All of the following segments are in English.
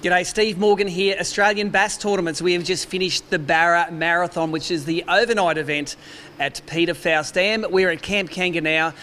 G'day, Steve Morgan here. Australian Bass Tournaments. We have just finished the Barra Marathon, which is the overnight event at Peter Faust Dam. We're at Camp Kanga now.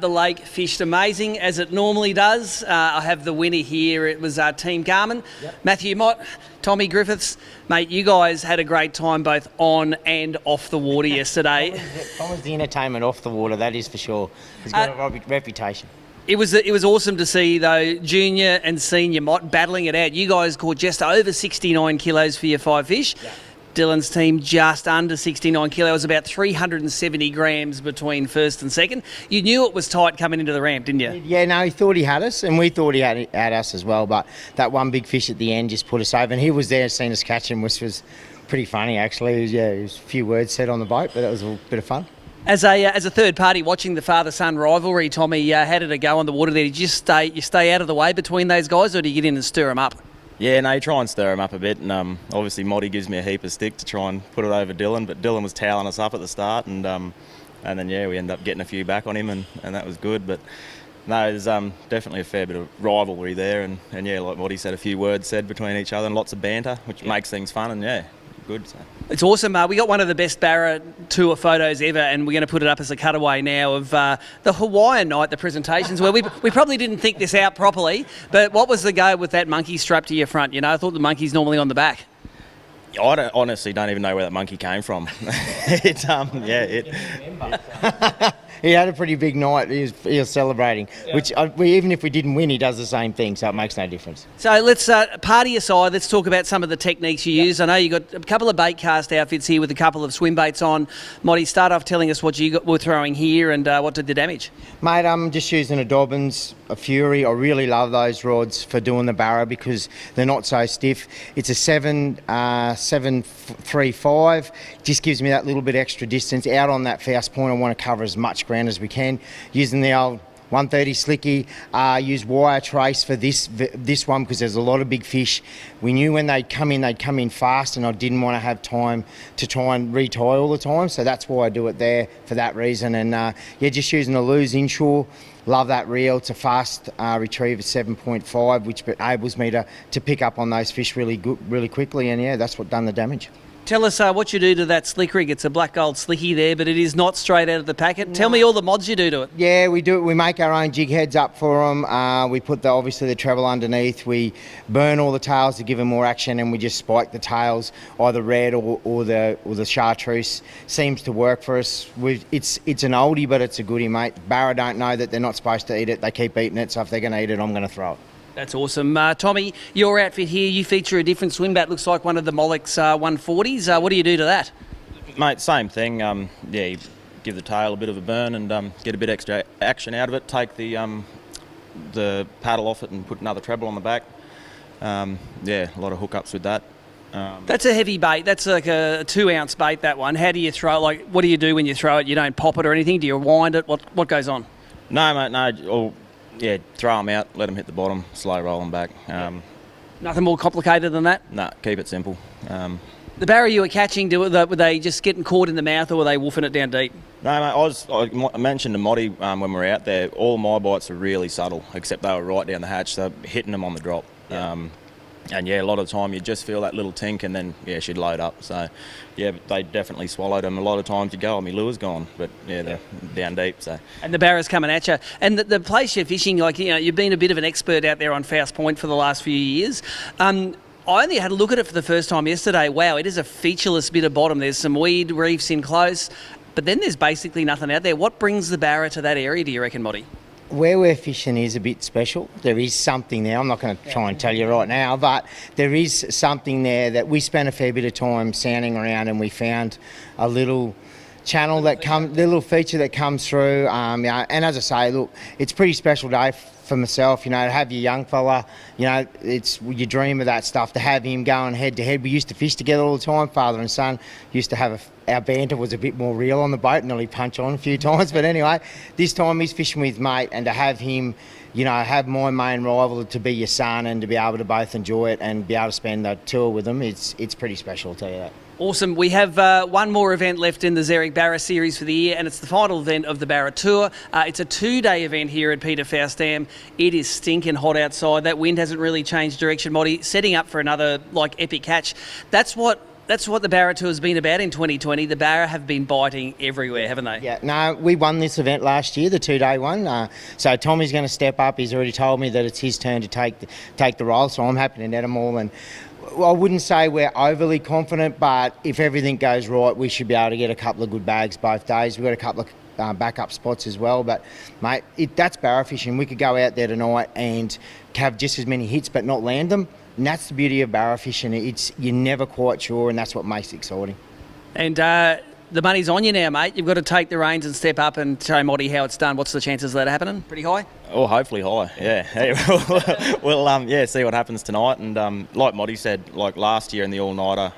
The lake fished amazing, as it normally does. I have the winner here. It was Team Garmin. Yep. Matthew Mott, Tommy Griffiths. Mate, you guys had a great time both on and off the water yesterday. Tom was the entertainment off the water, that is for sure. He's got a reputation. It was awesome to see, though, junior and senior Mott battling it out. You guys caught just over 69 kilos for your 5 fish. Yeah. Dylan's team just under 69 kilos, about 370 grams between first and second. You knew it was tight coming into the ramp, didn't you? Yeah, no, he thought he had us, and we thought he had us as well, but that one big fish at the end just put us over, and he was there, seen us catch him, which was pretty funny, actually. There was a few words said on the boat, but that was a bit of fun. As a third party watching the father-son rivalry, Tommy, how did it go on the water there? Did you stay out of the way between those guys, or do you get in and stir them up? Yeah, no, you try and stir them up a bit, and obviously Motty gives me a heap of stick to try and put it over Dylan, but Dylan was toweling us up at the start, and then yeah, we ended up getting a few back on him, and that was good. But no, there's definitely a fair bit of rivalry there, and yeah, like Motty said, a few words said between each other, and lots of banter, which makes things fun, and yeah, good. So. It's awesome. We got one of the best Barra Tour photos ever, and we're going to put it up as a cutaway now of the Hawaiian night, the presentations, where we probably didn't think this out properly, but what was the go with that monkey strap to your front? You know, I thought the monkey's normally on the back. I honestly don't even know where that monkey came from. He had a pretty big night. He was celebrating, which even if we didn't win, he does the same thing, so it makes no difference. So let's, party aside, let's talk about some of the techniques you use. I know you got a couple of bait cast outfits here with a couple of swim baits on. Motty, start off telling us what you were throwing here and what did the damage? Mate, I'm just using a Dobbins, a Fury. I really love those rods for doing the Barra because they're not so stiff. It's a 7.35. Just gives me that little bit extra distance. Out on that Faust point, I want to cover as much ground as we can. Using the old 130 slicky, use wire trace for this one because there's a lot of big fish. We knew when they'd come in fast, and I didn't want to have time to try and retie all the time, so that's why I do it there for that reason. And yeah, just using a Lose inshore. Love that reel. It's a fast retrieve at 7.5, which enables me to pick up on those fish really quickly, and yeah, that's what done the damage. Tell us what you do to that slick rig. It's a black gold slicky there, but it is not straight out of the packet. Tell me all the mods you do to it. Yeah, we do. We make our own jig heads up for them. We put obviously the treble underneath. We burn all the tails to give them more action, and we just spike the tails, either red or the chartreuse. Seems to work for us. It's an oldie, but it's a goodie, mate. Barra don't know that they're not supposed to eat it. They keep eating it, so if they're going to eat it, I'm going to throw it. That's awesome. Tommy, your outfit here, you feature a different swim bat. Looks like one of the Molex 140s. What do you do to that? Mate, same thing. Yeah, you give the tail a bit of a burn and get a bit extra action out of it. Take the paddle off it and put another treble on the back. Yeah, a lot of hookups with that. That's a heavy bait. That's like a 2-ounce bait, that one. How do you throw it? Like, what do you do when you throw it? You don't pop it or anything? Do you wind it? What goes on? No, mate, no. Yeah, throw them out, let them hit the bottom, slow roll them back. Nothing more complicated than that? No, keep it simple. The Barra you were catching, were they just getting caught in the mouth, or were they woofing it down deep? No, mate, I mentioned to Motty when we were out there, all my bites were really subtle, except they were right down the hatch, so hitting them on the drop. Yeah. And yeah, a lot of the time you just feel that little tink, and then yeah, she'd load up. So yeah, they definitely swallowed them. A lot of times you go, my lure's gone, but yeah, they're down deep. So. And the Barra's coming at you. And the place you're fishing, like, you know, you've been a bit of an expert out there on Faust Point for the last few years. I only had a look at it for the first time yesterday. Wow, it is a featureless bit of bottom. There's some weed reefs in close, but then there's basically nothing out there. What brings the Barra to that area, do you reckon, Motty? Where we're fishing is a bit special. There is something there. I'm not going to try and tell you right now, but there is something there that we spent a fair bit of time sounding around, and we found a little channel the little feature that comes through. And as I say, look, it's a pretty special day for myself, you know, to have your young fella, you know, you dream of that stuff, to have him going head to head. We used to fish together all the time, father and son. Used to have our banter was a bit more real on the boat, nearly punch on a few times. But anyway, this time he's fishing with mate, and to have him, have my main rival to be your son and to be able to both enjoy it and be able to spend the tour with them, it's pretty special, I'll tell you that. Awesome. We have one more event left in the Zerek Barra series for the year, and it's the final event of the Barra Tour. It's a 2-day event here at Peter Faust Dam. It is stinking hot outside. That wind hasn't really changed direction, Motty. Setting up for another epic catch. That's what the Barra Tour has been about in 2020. The Barra have been biting everywhere, haven't they? Yeah, no, we won this event last year, the 2-day one. So Tommy's going to step up. He's already told me that it's his turn to take the role, so I'm happy to net them all. And I wouldn't say we're overly confident, but if everything goes right, we should be able to get a couple of good bags both days. We've got a couple of backup spots as well. But, mate, that's barra fishing. We could go out there tonight and have just as many hits but not land them. And that's the beauty of barra fishing. You're never quite sure, and that's what makes it exciting. And the money's on you now, mate. You've got to take the reins and step up and show Motty how it's done. What's the chances of that happening? Pretty high? Oh, hopefully high, yeah. Hey, we'll see what happens tonight. And like Motty said, like last year in the all-nighter,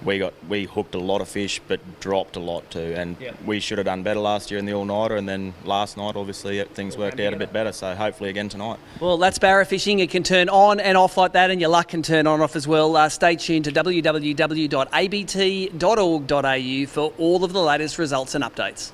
we hooked a lot of fish but dropped a lot too. And we should have done better last year in the all-nighter. And then last night, obviously, things worked out a bit better. So hopefully again tonight. Well, that's barra fishing. It can turn on and off like that, and your luck can turn on and off as well. Stay tuned to www.abt.org.au for all of the latest results and updates.